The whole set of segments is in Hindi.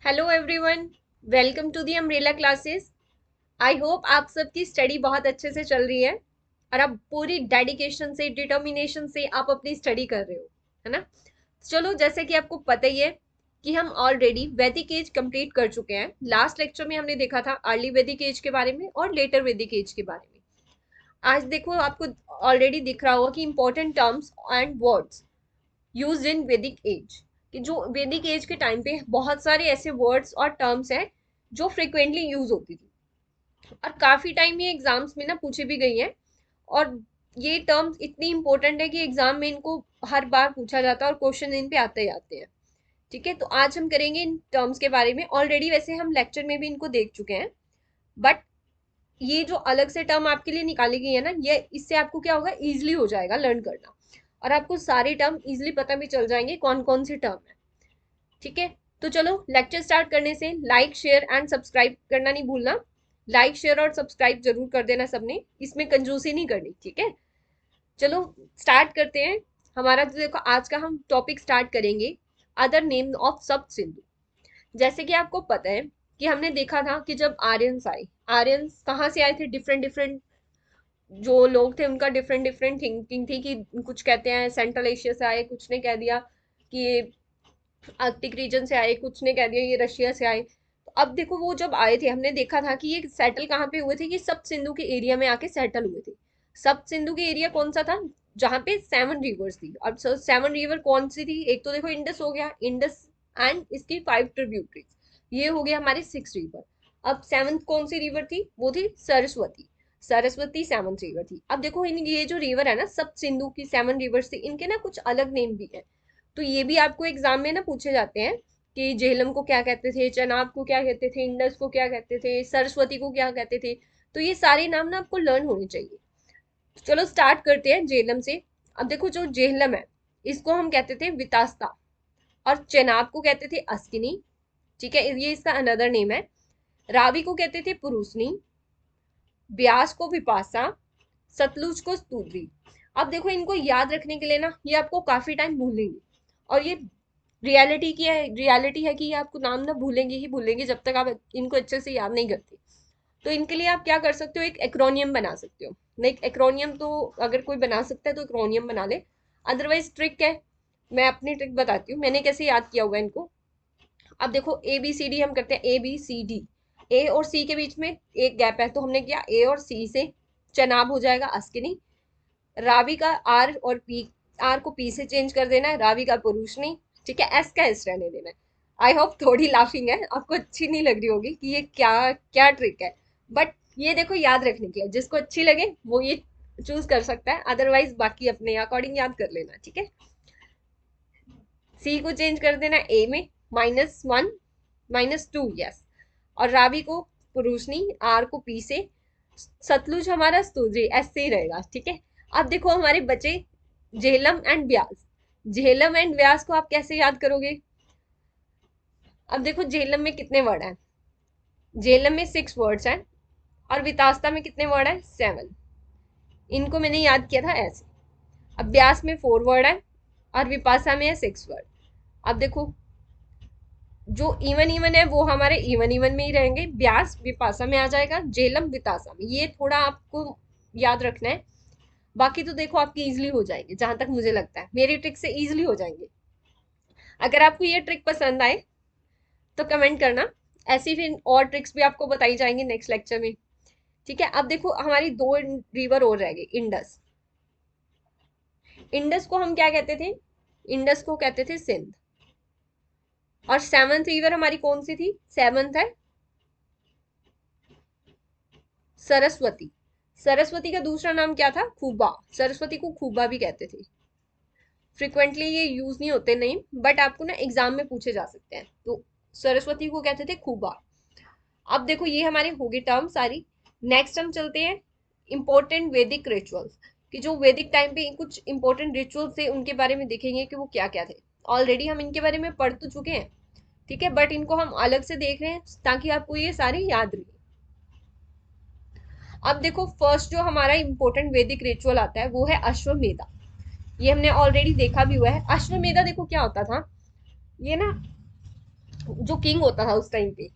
Hello everyone, welcome to the umbrella classes. I hope आप सबकी स्टडी बहुत अच्छे से चल रही है और आप पूरी डेडिकेशन से डिटर्मिनेशन से आप अपनी स्टडी कर रहे हो, है ना। चलो, जैसे कि आपको पता ही है कि हम ऑलरेडी वैदिक एज कंप्लीट कर चुके हैं। लास्ट लेक्चर में हमने देखा था अर्ली वैदिक एज के बारे में और लेटर वैदिक एज के बारे में। आज देखो, आपको ऑलरेडी दिख रहा होगा कि important terms and words use in वैदिक एज, कि जो वैदिक एज के टाइम पे बहुत सारे ऐसे वर्ड्स और टर्म्स हैं जो फ्रिक्वेंटली यूज होती थी और काफी टाइम ये एग्जाम्स में ना पूछी भी गई हैं। और ये टर्म्स इतनी इंपॉर्टेंट है कि एग्जाम में इनको हर बार पूछा जाता है और क्वेश्चन इन पे आते ही आते हैं। ठीक है, तो आज हम करेंगे इन टर्म्स के बारे में। ऑलरेडी वैसे हम लेक्चर में भी इनको देख चुके हैं, बट ये जो अलग से टर्म आपके लिए निकाली गई है ना, ये इससे आपको क्या होगा, इजिली हो जाएगा लर्न करना और आपको सारे टर्म इजिली पता भी चल जाएंगे कौन कौन से टर्म है। ठीक है, तो चलो लेक्चर स्टार्ट करने से लाइक शेयर एंड सब्सक्राइब करना नहीं भूलना। लाइक शेयर और सब्सक्राइब जरूर कर देना सबने, इसमें कंजूसी नहीं करनी। ठीक है, चलो स्टार्ट करते हैं। हमारा जो देखो आज का हम टॉपिक स्टार्ट करेंगे अदर नेम ऑफ सप्त सिंधु। जैसे कि आपको पता है कि हमने देखा था कि जब आर्यंस आए, आर्यंस कहाँ से आए थे, डिफरेंट डिफरेंट जो लोग थे उनका डिफरेंट डिफरेंट थिंकिंग थी। कि कुछ कहते हैं सेंट्रल एशिया से आए, कुछ ने कह दिया कि ये आर्कटिक रीजन से आए, कुछ ने कह दिया ये रशिया से आए। तो अब देखो, वो जब आए थे हमने देखा था कि ये सेटल कहाँ पे हुए थे, कि सप्त सिंधु के एरिया में आके सेटल हुए थे। सप्त सिंधु के एरिया कौन सा था, जहाँ पे 7 रिवर्स थी। अब 7 रिवर कौन सी थी, एक तो देखो इंडस हो गया, इंडस एंड इसकी 5 ट्रिब्यूटरीज, ये हो गया हमारे 6 रिवर। अब सेवंथ कौन सी रिवर थी, वो थी सरस्वती। सरस्वती 7th रिवर थी। अब देखो इन ये जो रिवर है ना सप्त सिंधु की 7 रिवर्स थी, इनके ना कुछ अलग नेम भी है। तो ये भी आपको एग्जाम में ना पूछे जाते हैं कि झेलम को क्या कहते थे, चनाब को क्या कहते थे, इंडस को क्या कहते थे, सरस्वती को क्या कहते थे। तो ये सारे नाम ना आपको लर्न होने चाहिए। तो चलो स्टार्ट करते हैं झेलम से। अब देखो, जो झेलम है इसको हम कहते थे वितास्ता और चेनाब को कहते थे अस्किनी। ठीक है, ये इसका अनदर नेम है। रावी को कहते थे पुरुषनी, ब्यास को विपासा, सतलुज को स्तुद्री। अब देखो, इनको याद रखने के लिए ना ये आपको काफी टाइम भूलेंगे और ये रियलिटी है कि ये आपको नाम ना भूलेंगे ही भूलेंगे जब तक आप इनको अच्छे से याद नहीं करते। तो इनके लिए आप क्या कर सकते हो, एक एक्रोनियम बना सकते हो। नहीं, एक्रोनियम तो अगर कोई बना सकता है तो एक्रोनियम बना ले। अदरवाइज ट्रिक है, मैं अपनी ट्रिक बताती हूँ मैंने कैसे याद किया हुआ है इनको। अब देखो, ए बी सी डी हम करते हैं, ए बी सी डी। ए और सी के बीच में एक गैप है, तो हमने किया ए और सी से चनाब हो जाएगा अस्किनी। रावी का आर और पी, आर को पी से चेंज कर देना है, रावी का पुरुष नहीं। ठीक है, एस का एस रहने देना है। आई होप थोड़ी लाफिंग है, आपको अच्छी नहीं लग रही होगी कि ये क्या क्या ट्रिक है, बट ये देखो याद रखने की है, जिसको अच्छी लगे वो ये चूज कर सकता है, अदरवाइज बाकी अपने अकॉर्डिंग याद कर लेना। ठीक है, सी को चेंज कर देना ए में, -1 -2, यस। और रावी को पुरुषनी, आर को पी से, सतलुज हमारा स्तुजी ऐसे ही रहेगा। ठीक है, अब देखो हमारे बचे झेलम एंड व्यास। झेलम एंड व्यास को आप कैसे याद करोगे। अब देखो, झेलम में कितने वर्ड हैं, झेलम में 6 वर्ड्स हैं और वितास्ता में कितने वर्ड हैं, 7। इनको मैंने याद किया था ऐसे। अब व्यास में 4 वर्ड है और विपाशा में है 6 वर्ड। अब देखो, जो इवन इवन है वो हमारे इवन इवन में ही रहेंगे, ब्यास विपाशा में आ जाएगा, झेलम विताशा में। ये थोड़ा आपको याद रखना है, बाकी तो देखो आपकी इजिली हो जाएंगे, जहां तक मुझे लगता है मेरी ट्रिक से इजिली हो जाएंगे। अगर आपको ये ट्रिक पसंद आए तो कमेंट करना, ऐसी फिर और ट्रिक्स भी आपको बताई जाएंगी नेक्स्ट लेक्चर में। ठीक है, अब देखो हमारी 2 रिवर और रह गई। इंडस, इंडस को हम क्या कहते थे, इंडस को कहते थे सिंध। और 7th रिवर हमारी कौन सी थी, 7th है सरस्वती। सरस्वती का दूसरा नाम क्या था, खूबा। सरस्वती को खूबा भी कहते थे। फ्रिक्वेंटली ये यूज नहीं होते नेम, बट आपको ना एग्जाम में पूछे जा सकते हैं। तो सरस्वती को कहते थे खूबा। अब देखो, ये हमारे हो गए टर्म सारी। नेक्स्ट हम चलते हैं इंपॉर्टेंट वैदिक रिचुअल्स, कि जो वैदिक टाइम पे कुछ इंपॉर्टेंट रिचुअल्स थे उनके बारे में देखेंगे कि वो क्या क्या थे। ऑलरेडी हम इनके बारे में पढ़ तो चुके हैं, ठीक है, बट इनको हम अलग से देख रहे हैं ताकि आपको ये सारे याद रहे। अब देखो, फर्स्ट जो हमारा इंपॉर्टेंट वैदिक रिचुअल आता है वो है अश्वमेधा। ये हमने ऑलरेडी देखा भी हुआ है। अश्वमेधा देखो क्या होता था, ये ना जो किंग होता था उस टाइम पे,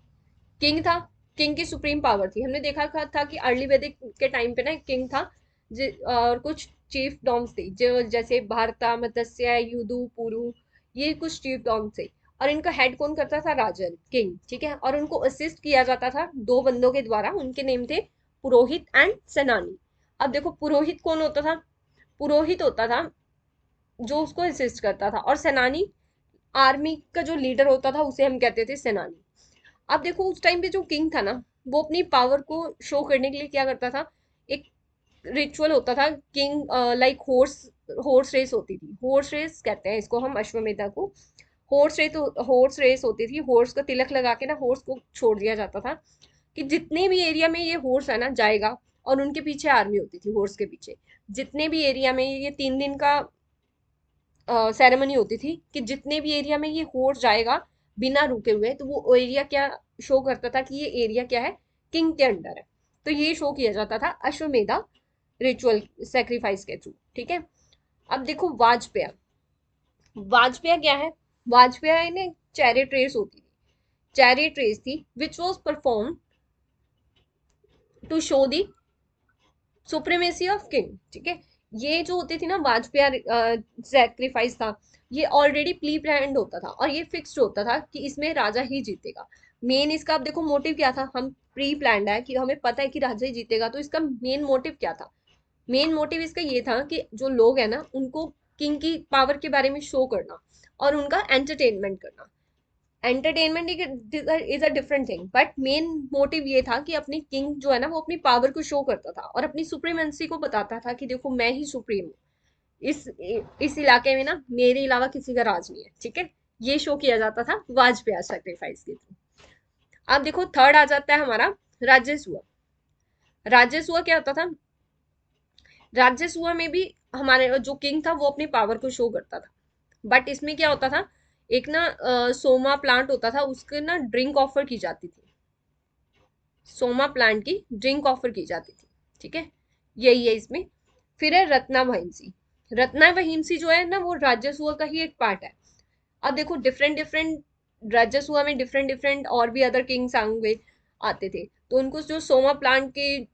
किंग था, किंग की सुप्रीम पावर थी। हमने देखा था कि अर्ली वैदिक के टाइम पे ना किंग था, और कुछ चीफ डॉम्स थे जो जैसे भारता, मत्स्य, युदु, पुरु, ये कुछ चीफ डॉम्स थे। और इनका हेड कौन करता था? राजन, किंग, ठीक है। और उनको असिस्ट किया जाता था दो बंदों के द्वारा, उनके नेम थे पुरोहित एंड सेनानी। अब देखो पुरोहित कौन होता था? पुरोहित होता था जो उसको असिस्ट करता था, और सेनानी आर्मी का जो लीडर होता था उसे हम कहते थे सेनानी। अब देखो उस टाइम पे जो किंग था ना, वो अपनी पावर को शो करने के लिए क्या करता था, एक रिचुअल होता था king, like horse, horse race होती थी, हॉर्स रेस कहते हैं इसको हम, अश्वमेधा को। हॉर्स रेस, हॉर्स रेस होती थी, हॉर्स का तिलक लगा के ना हॉर्स को छोड़ दिया जाता था कि जितने भी एरिया में ये हॉर्स है ना जाएगा, और उनके पीछे आर्मी होती थी हॉर्स के पीछे, जितने भी एरिया में, ये 3 दिन का सेरेमनी होती थी कि जितने भी एरिया में ये हॉर्स जाएगा बिना रुके हुए, तो वो एरिया क्या शो करता था कि ये एरिया क्या है, किंग के अंडर है। तो ये शो किया जाता था अश्वमेधा रिचुअल सेक्रीफाइस के थ्रू, ठीक है। अब देखो वाजपेय, वाजपेय क्या है? वाजपेय ने चैरिट रेस होती थी, चैरिट रेस थी which was perform to show the supremacy of king, ठीक है। ये जो होती थी ना वाजपेयी सैक्रिफाइस था, ये ऑलरेडी प्री प्लान्ड होता था, और ये फिक्स्ड होता था कि इसमें राजा ही जीतेगा। मेन इसका, अब देखो मोटिव क्या था, हम प्री प्लान्ड है कि हमें पता है कि राजा ही जीतेगा, तो इसका मेन मोटिव क्या था? मेन मोटिव इसका ये था कि जो लोग है ना उनको किंग की पावर के बारे में शो करना, और उनका एंटरटेनमेंट करना। Entertainment is a different thing, but main motive ये था कि अपनी किंग जो है ना वो अपनी पावर को शो करता था, और अपनी सुप्रीमेंसी को बताता था कि देखो मैं ही सुप्रीम हूँ, इस इस इलाके में ना मेरे अलावा किसी का राज नहीं है, ठीक है। ये शो किया जाता था वाजपेयी सेक्रीफाइस के थ्रू। अब देखो थर्ड आ जाता है हमारा राजसूय। राजसूय क्या होता था? राजसूय में भी हमारे जो किंग था वो अपनी पावर को शो करता था, बट इसमें क्या होता था, एक ना सोमा प्लांट होता था, उसके ना ड्रिंक ऑफर की जाती थी, सोमा प्लांट की ड्रिंक ऑफर की जाती थी, ठीक है। यही है इसमें। फिर है रत्नावहिंसी। रत्नावहिंसी जो है ना वो राजसूय का ही एक पार्ट है। अब देखो डिफरेंट डिफरेंट राजसूय में डिफरेंट डिफरेंट और भी अदर किंग्स आंगे आते थे, तो उनको जो सोमा प्लांट की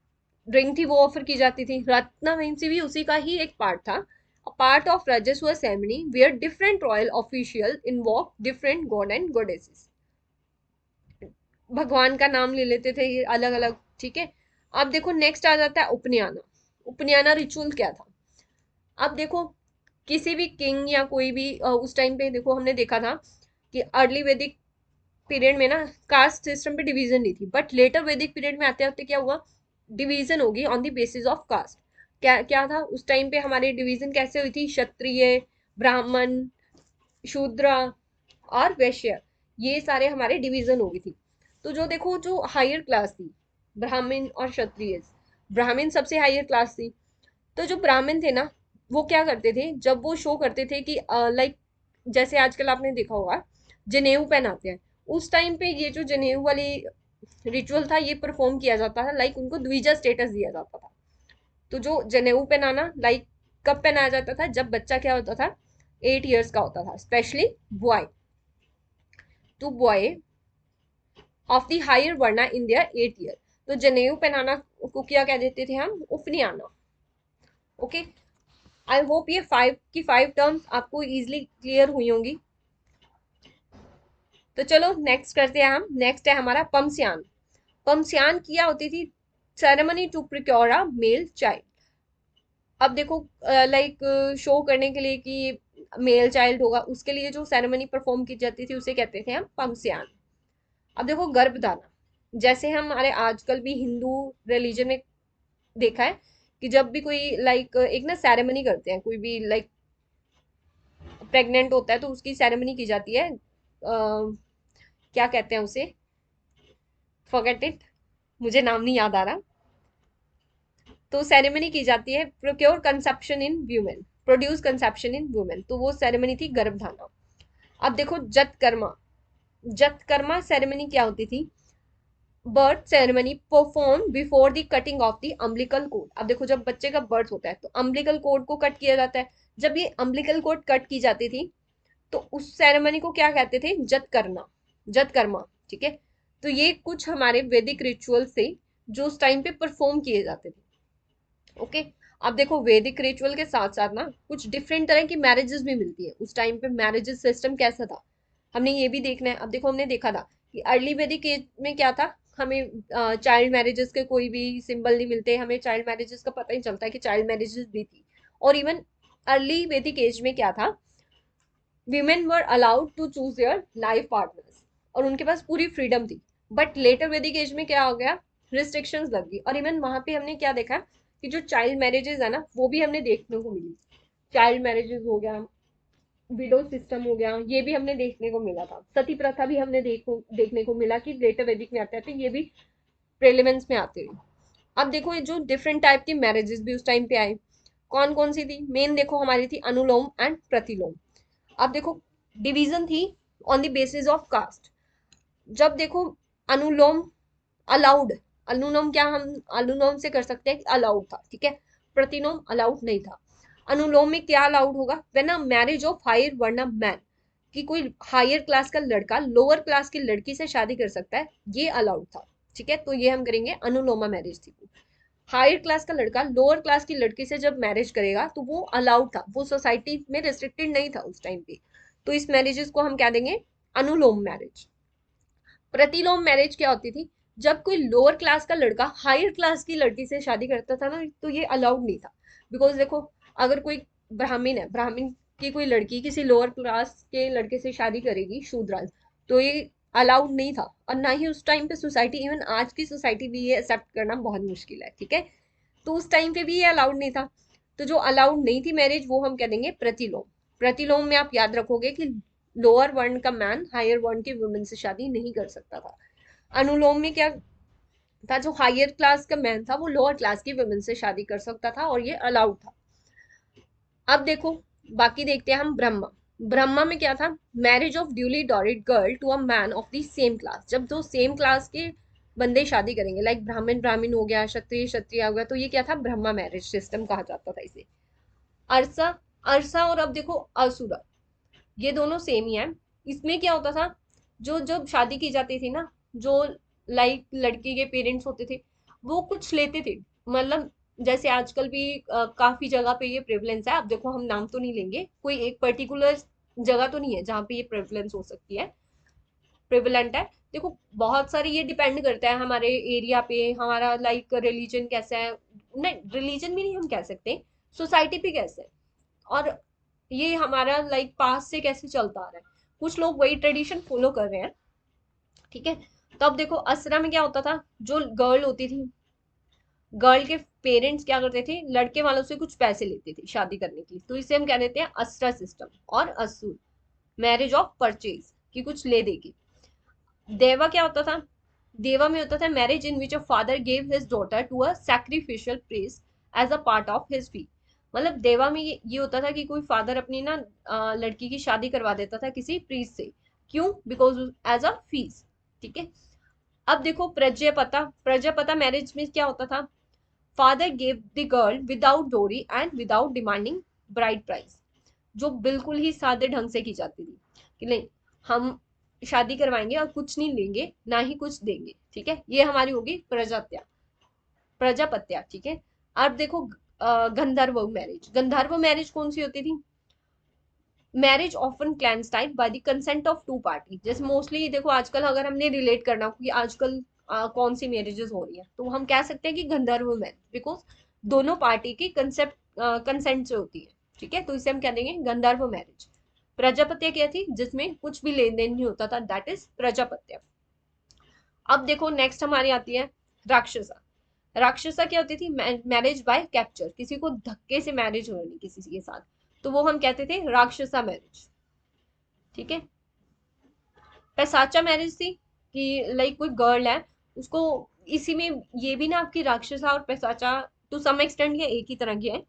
ड्रिंक थी वो ऑफर की जाती थी। रत्नावहिंसी भी उसी का ही एक पार्ट था, a part of Rajaswar ceremony where different royal officials invoke different god and goddesses, भगवान का नाम ले लेते थे ये अलग अलग, ठीक है। अब देखो नेक्स्ट आ जाता है उपनयना। उपनयना रिचुअल क्या था? अब देखो किसी भी किंग या कोई भी उस टाइम पे देखो हमने देखा था कि अर्ली वैदिक पीरियड में ना कास्ट सिस्टम पे डिवीजन नहीं थी, बट लेटर वैदिक पीरियड में आते आते क्या हुआ, डिवीजन होगी on the basis of caste. क्या क्या था उस टाइम पे? हमारी डिवीजन कैसे हुई थी? क्षत्रिय, ब्राह्मण, शूद्र और वैश्य, ये सारे हमारे डिवीजन हो गई थी। तो जो देखो जो हायर क्लास थी, ब्राह्मण और क्षत्रिय, ब्राह्मण सबसे हायर क्लास थी। तो जो ब्राह्मण थे ना वो क्या करते थे, जब वो शो करते थे कि लाइक जैसे आजकल आपने देखा होगा जनेऊ पहनाते हैं, उस टाइम पे ये जो जनेऊ वाली रिचुअल था ये परफॉर्म किया जाता था, लाइक उनको द्विजा स्टेटस दिया जाता था। तो जो जनेऊ पहनाना लाइक कब पहनाया जाता था? जब बच्चा क्या होता था, 8 years का होता था, specially boy, to boy of the higher varna in their 8 year। तो जनेऊ पहनाना को क्या कह देते थे हम? उपनियाना। ओके, आई होप ये 5 की 5 टर्म्स आपको इजिली क्लियर हुई होंगी। तो चलो नेक्स्ट करते हैं हम। नेक्स्ट है हमारा पमस्यान। पमस्यान क्या होती थी? Ceremony to procure a male child. अब देखो लाइक शो करने के लिए कि मेल चाइल्ड होगा, उसके लिए जो सेरेमनी परफॉर्म की जाती थी उसे कहते थे हम पमस्यान। अब देखो गर्भधाना, जैसे हम हमारे आजकल भी हिंदू रिलीजन में देखा है कि जब भी कोई लाइक एक ना सेरेमनी करते हैं, कोई भी लाइक प्रेग्नेंट होता है तो उसकी सेरेमनी की जाती है, क्या कहते हैं उसे, फॉरगेट इट, मुझे नाम नहीं याद आ रहा। तो सेरेमनी की जाती है प्रोक्योर कंसेप्शन इन वुमेन, प्रोड्यूस कंसेप्शन इन वुमेन, तो वो सेरेमनी थी गर्भधाना। अब देखो जतकर्मा। जतकर्मा सेरेमनी क्या होती थी? Birth ceremony perform before the cutting of the umbilical cord. अब देखो जब बच्चे का बर्थ होता है तो अम्बिलिकल कोड को कट किया जाता है। जब ये अम्बिलिकल कोड कट की जाती थी तो उस सेरेमनी को क्या कहते थे? जत करना। जतकर्मा, ठीक है। तो ये कुछ हमारे वैदिक रिचुअल से जो उस टाइम पे परफॉर्म किए जाते थे। ओके। अब देखो वैदिक रिचुअल के साथ साथ ना कुछ डिफरेंट तरह की मैरिजेस भी मिलती है। उस टाइम पे मैरिजेस सिस्टम कैसा था हमने ये भी देखना है। अब देखो हमने देखा था कि अर्ली वैदिक एज में क्या था, हमें चाइल्ड मैरिजेस के कोई भी सिंबल नहीं मिलते, हमें चाइल्ड मैरिजेस का पता ही चलता है कि चाइल्ड मैरिजेस भी थी। और इवन अर्ली वैदिक एज में क्या था, women were allowed to choose their life partners और उनके पास पूरी फ्रीडम थी। बट लेटर वैदिक एज में क्या हो गया, रिस्ट्रिक्शंस लग गई। और इवन वहां पे हमने क्या देखा कि जो चाइल्ड मैरिजेस है ना वो भी हमने देखने को मिली। चाइल्ड मैरिजेस हो गया, विडो सिस्टम हो गया, ये भी हमने देखने को मिला था। सती प्रथा भी हमने देखने को मिला कि लेटर वैदिक में आते आते ये भी प्रेलिमेंस में आते हुए। अब देखो ये जो डिफरेंट टाइप की मैरिजेस भी उस टाइम पे आए, कौन कौन सी थी, मेन देखो हमारी थी अनुलोम एंड प्रतिलोम। अब देखो डिवीजन थी on the basis of caste. जब देखो अनुलोम अलाउड, अनुलोम क्या हम अनुलोम से कर सकते हैं, अलाउड था, ठीक है। प्रतिलोम अलाउड नहीं था। अनुलोम में क्या अलाउड होगा, when a marriage of higher varna man, कि कोई हायर क्लास का लड़का लोअर क्लास की लड़की से शादी कर सकता है, ये अलाउड था, ठीक है। तो ये हम करेंगे अनुलोमा मैरिज थी। हायर क्लास का लड़का लोअर क्लास की लड़की से जब मैरिज करेगा तो वो अलाउड था, वो सोसाइटी में रिस्ट्रिक्टेड नहीं था उस टाइम पे। तो इस मैरिजेस को हम क्या देंगे, अनुलोम मैरिज। प्रतिलोम मैरिज क्या होती थी, जब कोई लोअर क्लास का लड़का हायर क्लास की लड़की से शादी करता था ना तो ये अलाउड नहीं था। बिकॉज देखो अगर कोई ब्राह्मण है, ब्राह्मण की कोई लड़की किसी लोअर क्लास के लड़के से शादी करेगी शूद्र, तो ये अलाउड नहीं था। और ना ही उस टाइम पे सोसाइटी, इवन आज की सोसाइटी भी ये एक्सेप्ट करना बहुत मुश्किल है, ठीक है। तो उस टाइम पे भी ये अलाउड नहीं था। तो जो अलाउड नहीं थी मैरिज वो हम कह देंगे प्रतिलोम। प्रतिलोम में आप याद रखोगे कि लोअर वर्ण का मैन हायर वर्ण की वुमेन से शादी नहीं कर सकता था। अनुलोम में क्या था, जो हायर क्लास का मैन था वो लोअर क्लास की वुमेन से शादी कर सकता था और ये अलाउड था। अब देखो बाकी देखते हैं हम ब्रह्मा। ब्रह्मा में क्या था, marriage of duly dowered girl to a man of the same class. जब दो सेम क्लास के बंदे शादी करेंगे, लाइक ब्राह्मण ब्राह्मण हो गया, क्षत्रिय क्षत्रिय हो गया, तो ये क्या था, ब्रह्मा मैरिज सिस्टम कहा जाता था इसे। अरसा, अरसा और अब देखो असुरा, ये दोनों सेम ही है। इसमें क्या होता था, जो जब शादी की जाती थी ना, जो लाइक लड़की के पेरेंट्स होते थे वो कुछ लेते थे। मतलब जैसे आजकल भी काफी जगह पे ये प्रेवलेंस है। अब देखो हम नाम तो नहीं लेंगे, कोई एक पर्टिकुलर जगह तो नहीं है जहाँ पे ये प्रेवलेंस हो सकती है, प्रेवलेंट है। देखो बहुत सारी ये डिपेंड करता है हमारे एरिया पे, हमारा लाइक रिलीजन कैसा है, नहीं रिलीजन भी नहीं हम कह सकते, सोसाइटी पे कैसा है, और ये हमारा लाइक पास से कैसे चलता आ रहा है। कुछ लोग वही ट्रेडिशन फॉलो कर रहे हैं, ठीक है। तो अब देखो असरा में क्या होता था, जो गर्ल होती थी, गर्ल के पेरेंट्स क्या करते थे, लड़के वालों से कुछ पैसे लेते थे शादी करने के लिए, तो इसे हम कह देते हैं असरा सिस्टम। और असुर, मैरिज ऑफ परचेज, कि कुछ ले देगी। देवा क्या होता था, देवा में होता था marriage in which a father gave his daughter to a sacrificial priest as a part of his fee. मतलब देवा में ये होता था कि कोई फादर अपनी ना लड़की की शादी करवा देता था किसी प्रीस्ट से, क्यों, बिकॉज एज अ फीस, ठीक है। अब देखो प्रजयपता, प्रजयपता मैरिज में क्या होता था, father gave the girl without dowry and without demanding bride price, जो बिल्कुल ही सादे ढंग से की जाती थी कि नहीं हम शादी करवाएंगे और कुछ नहीं लेंगे ना ही कुछ देंगे, ठीक है। ये हमारी होगी प्रजात्या, प्रजापत्या, ठीक है। अब देखो गंधर्व मैरिज, गंधर्व मैरिज कौन सी होती थी, marriage often clandestine by the consent of two party. जैसे मोस्टली देखो आजकल अगर हमने रिलेट करना हो कि आजकल कौन सी मैरिजेस हो रही है, तो हम कह सकते हैं कि गंधर्व मैरिज, बिकॉज दोनों पार्टी की कंसेप्ट कंसेंट से होती है, ठीक है। तो इसे हम कह देंगे गंधर्व मैरिज। प्रजापत्य क्या थी, जिसमें कुछ भी लेन देन नहीं होता था, दैट इज प्रजापत्य। अब देखो नेक्स्ट हमारी आती है राक्षसा। राक्षसा क्या होती थी, मैरिज बाय कैप्चर, किसी को धक्के से मैरिज होनी किसी के साथ, तो वो हम कहते थे राक्षसा मैरिज, ठीक है। पैसाचा मैरिज थी कि लाइक कोई गर्ल है उसको, इसी में ये भी ना आपकी राक्षसा और पैसाचा टू सम एक्सटेंट ये एक ही तरह की है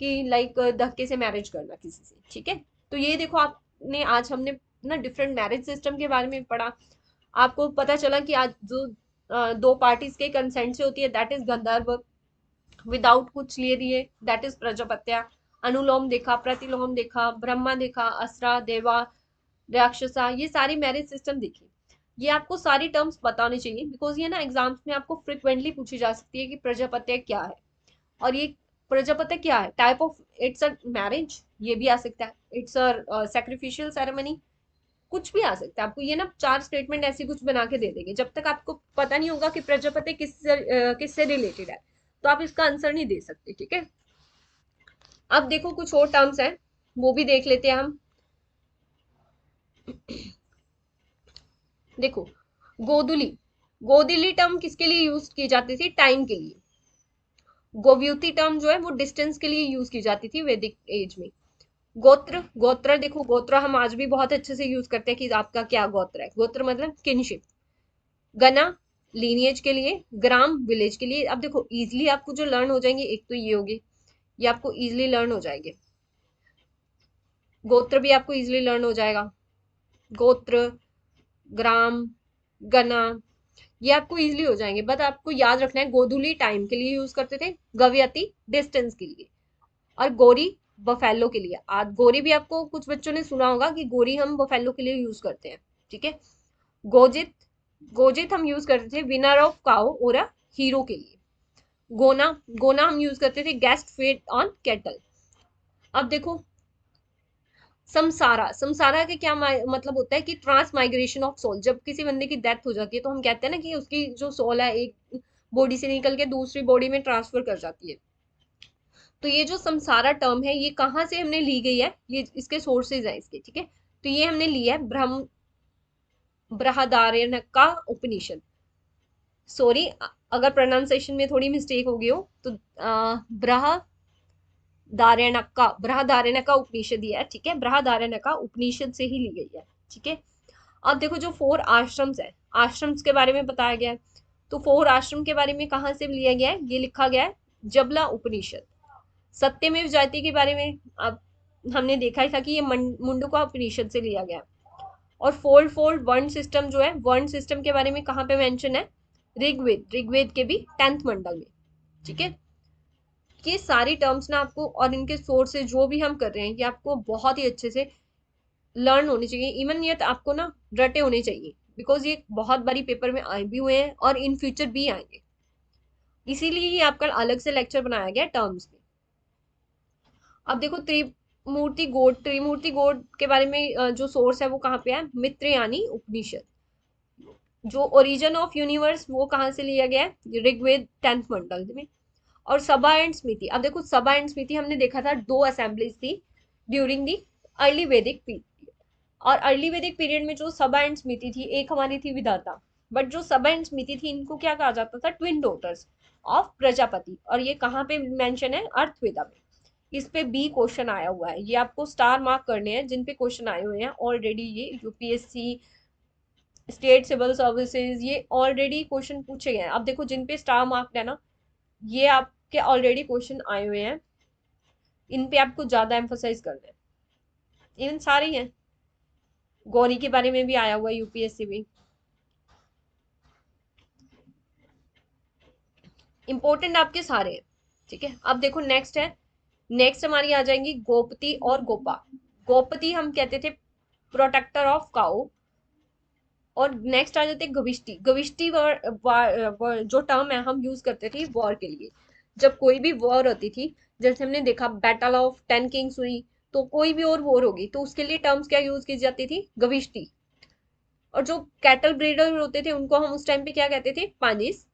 कि लाइक धक्के से मैरिज करना किसी से, ठीक है। तो ये देखो आपने आज हमने ना डिफरेंट मैरिज सिस्टम के बारे में पढ़ा, आपको पता चला कि आज जो दो पार्टीज के कंसेंट से होती है दैट इज गंधर्व, विदाउट कुछ लिए दिए दैट इज प्रजापत्या। अनुलोम देखा, प्रतिलोम देखा, ब्रह्मा देखा, असरा, देवा, राक्षसा, ये सारी मैरिज सिस्टम देखी। ये आपको सारी टर्म्स पता होनी चाहिए, बिकॉज ये ना एग्जाम्स में आपको फ्रिक्वेंटली पूछी जा सकती है कि प्रजापत्य क्या है। और ये प्रजापत्य क्या है, type of, it's a marriage, ये भी आ सकता है, इट्स अ सैक्रिफिशियल सेरेमनी, कुछ भी आ सकता है। आपको ये ना चार स्टेटमेंट ऐसी कुछ बना के दे देंगे, जब तक आपको पता नहीं होगा कि प्रजापति किससे रिलेटेड है, तो आप इसका आंसर नहीं दे सकते। ठीक है, अब देखो कुछ और टर्म्स हैं, वो भी देख लेते हैं हम। देखो, गोधुली, गोधुली टर्म किसके लिए यूज की जाती थी, टाइम के लिए। गोव्युति टर्म जो है वो डिस्टेंस के लिए यूज की जाती थी वैदिक एज में। गोत्र, गोत्र देखो, गोत्र हम आज भी बहुत अच्छे से यूज करते हैं कि आपका क्या गोत्र है, गोत्र मतलब किनशिप। गना, लीनिएज के लिए। ग्राम, विलेज के लिए। अब देखो इजिली आपको जो लर्न हो जाएंगे, एक तो ये होगी, ये आपको इजिली लर्न हो जाएंगे, गोत्र भी आपको इजिली लर्न हो जाएगा, गोत्र, ग्राम, गना, ये आपको इजिली हो जाएंगे। बट आपको याद रखना है, गोधुली टाइम के लिए यूज करते थे, गव्यति डिस्टेंस के लिए, और गोरी बफेलो के लिए। आज गोरी भी आपको कुछ बच्चों ने सुना होगा कि गोरी हम बफेलो के लिए यूज करते हैं। ठीक है, गोजित, गोजित हम यूज करते थे विनर ऑफ काउ और हीरो के लिए। गोना, गोना हम यूज करते थे गेस्ट फेड ऑन केटल। अब देखो समसारा, समसारा के क्या मतलब होता है कि ट्रांस माइग्रेशन ऑफ सोल। जब किसी बंदे की डेथ हो जाती है तो हम कहते हैं ना कि उसकी जो सोल है एक बॉडी से निकल के दूसरी बॉडी में ट्रांसफर कर जाती है। तो ये जो समसारा टर्म है ये कहाँ से हमने ली गई है, ये इसके सोर्सेज है इसके। ठीक है, तो ये हमने लिया है ब्रह्म बृहदारण्यका उपनिषद। सॉरी अगर प्रोनाउंसिएशन में थोड़ी मिस्टेक हो गई हो तो बृहदारण्यका, बृहदारण्यका उपनिषद ही है। ठीक है, बृहदारण्यका उपनिषद से ही ली गई है। ठीक है, अब देखो जो 4 आश्रम्स है, आश्रम्स के बारे में बताया गया है। तो 4 आश्रम के बारे में कहाँ से लिया गया है, ये लिखा गया है जबला उपनिषद। सत्यमेव जयते के बारे में अब हमने देखा ही था कि ये मुंडका उपनिषद से लिया गया। और फोल्ड फोल्ड वर्ण सिस्टम जो है, वर्ण सिस्टम के बारे में कहाँ पे मेंशन है, ऋग्वेद, ऋग्वेद के भी 10th मंडल में। ठीक है, ये सारी टर्म्स ना आपको और इनके सोर्स से जो भी हम कर रहे हैं ये आपको बहुत ही अच्छे से लर्न होनी चाहिए। इवन ये तो आपको ना रटे होने चाहिए, बिकॉज ये बहुत बारी पेपर में आए भी हुए हैं और इन फ्यूचर भी आएंगे, इसीलिए ये आपका अलग से लेक्चर बनाया गया टर्म्स में। अब देखो त्रिमूर्ति गोड, त्रिमूर्ति गोड के बारे में जो सोर्स है वो कहाँ पे है, मित्रयानी उपनिषद। जो ओरिजिन ऑफ यूनिवर्स वो कहाँ से लिया गया है, ऋग्वेद 10th मंडल में। और सभा एंड स्मृति, अब देखो सभा एंड स्मृति हमने देखा था 2 असेंबलीज थी ड्यूरिंग दी अर्ली वैदिक पीरियड। और अर्ली वैदिक पीरियड में जो सभा एंड स्मृति थी, एक हमारी थी विधाता, बट जो सभा एंड स्मृति थी इनको क्या कहा जाता था, ट्विन डॉटर्स ऑफ प्रजापति। और ये कहाँ पे मेंशन है, अर्थवेदा में। इस पे बी क्वेश्चन आया हुआ है, ये आपको स्टार मार्क करने हैं जिन पे क्वेश्चन आए हुए हैं ऑलरेडी। ये यूपीएससी, स्टेट सिविल सर्विसेज, ये ऑलरेडी क्वेश्चन पूछे गए हैं। अब देखो जिन पे स्टार मार्क है ना, ये आपके ऑलरेडी क्वेश्चन आए हुए हैं, इन पे आपको ज्यादा एम्फोसाइज करना है। इवन सारे ही हैं, गौरी के बारे में भी आया हुआ है यूपीएससी में, इंपॉर्टेंट आपके सारे हैं। ठीक है, अब देखो नेक्स्ट है, नेक्स्ट हमारी आ जाएंगी गोपति और गोपा। गोपति हम कहते थे प्रोटेक्टर ऑफ काउ। और नेक्स्ट आ जाते हैं गविष्टि। गविष्टि जो टर्म है हम यूज करते थे वॉर के लिए, जब कोई भी वॉर होती थी, जैसे हमने देखा बैटल ऑफ 10 किंग्स हुई, तो कोई भी और वॉर होगी तो उसके लिए टर्म्स क्या यूज की जाती थी, गविष्टि। और जो कैटल ब्रीडर होते थे उनको हम उस टाइम पे क्या कहते थे, पानिस।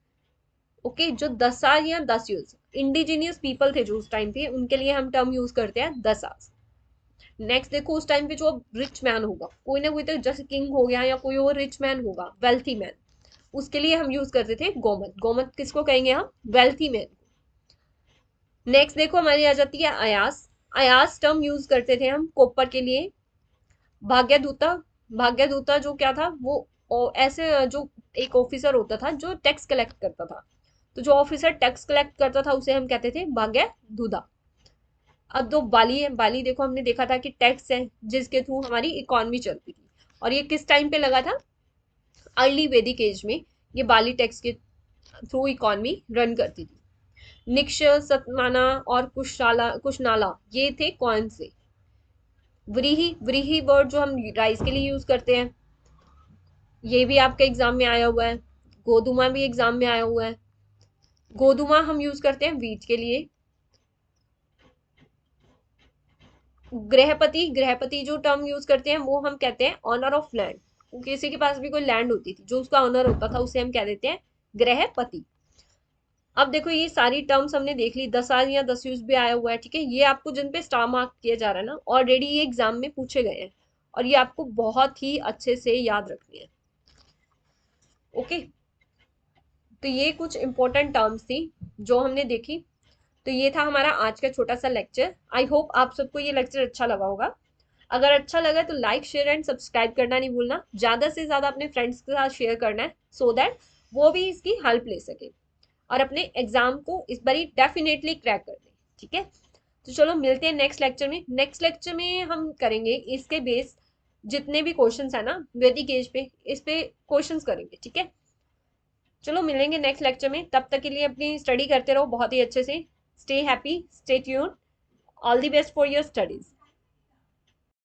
ओके, जो दसार या दस्युस, इंडिजीनियस पीपल थे जो उस टाइम पे, उनके लिए हम टर्म यूज करते हैं दसास। नेक्स्ट देखो उस टाइम पे जो रिच मैन होगा, कोई ना कोई, तो जैसे किंग हो गया या कोई और रिच मैन होगा, वेल्थी मैन, उसके लिए हम यूज करते थे गोमत। गोमत किसको कहेंगे हम, वेल्थी मैन। नेक्स्ट देखो हमारी आ जाती है अयास। अयास टर्म यूज करते थे हम कॉपर के लिए। भाग्यदूता, भाग्यदूता जो क्या था वो, ऐसे जो एक ऑफिसर होता था जो टैक्स कलेक्ट करता था, तो जो ऑफिसर टैक्स कलेक्ट करता था उसे हम कहते थे भाग्यदूता। अब दो बाली है, बाली देखो हमने देखा था कि टैक्स है जिसके थ्रू हमारी इकोनॉमी चलती थी। और ये किस टाइम पे लगा था, अर्ली वैदिक एज में ये बाली टैक्स के थ्रू इकोनॉमी रन करती थी। निक्ष, सतमाना और कुशाला, कुशनाला, ये थे कौन से, व्रीही, व्रीही वर्ड जो हम राइस के लिए यूज करते हैं। ये भी आपके एग्जाम में आया हुआ है। गोधुमा भी एग्जाम में आया हुआ है। गोधुमा हम यूज करते हैं वीट के लिए। गृहपति, गृहपति जो टर्म यूज करते हैं वो हम कहते हैं ऑनर ऑफ लैंड। किसी के पास भी कोई लैंड होती थी जो उसका ऑनर होता था उसे हम कह देते हैं गृहपति। अब देखो ये सारी टर्म्स हमने देख ली, 10 आज या 10 यूज भी आया हुआ है, ठीक है। ये आपको जिन पे स्टार मार्क किया जा रहा है ना, ऑलरेडी ये एग्जाम में पूछे गए हैं और ये आपको बहुत ही अच्छे से याद रखनी है। ओके, तो ये कुछ इंपॉर्टेंट टर्म्स थी जो हमने देखी। तो ये था हमारा आज का छोटा सा लेक्चर। आई होप आप सबको ये लेक्चर अच्छा लगा होगा। अगर अच्छा लगा तो लाइक शेयर एंड सब्सक्राइब करना नहीं भूलना, ज्यादा से ज्यादा अपने फ्रेंड्स के साथ शेयर करना है सो दैट वो भी इसकी हेल्प ले सके और अपने एग्जाम को इस बारी डेफिनेटली क्रैक कर दें, ठीक है। तो चलो मिलते हैं नेक्स्ट लेक्चर में। नेक्स्ट लेक्चर में हम करेंगे इसके बेस जितने भी क्वेश्चंस है ना वैदिक एज पे, इस पे क्वेश्चंस करेंगे, ठीक है। चलो मिलेंगे नेक्स्ट लेक्चर में, तब तक के लिए अपनी स्टडी करते रहो बहुत ही अच्छे से। Stay happy, stay tune, all the best for your studies.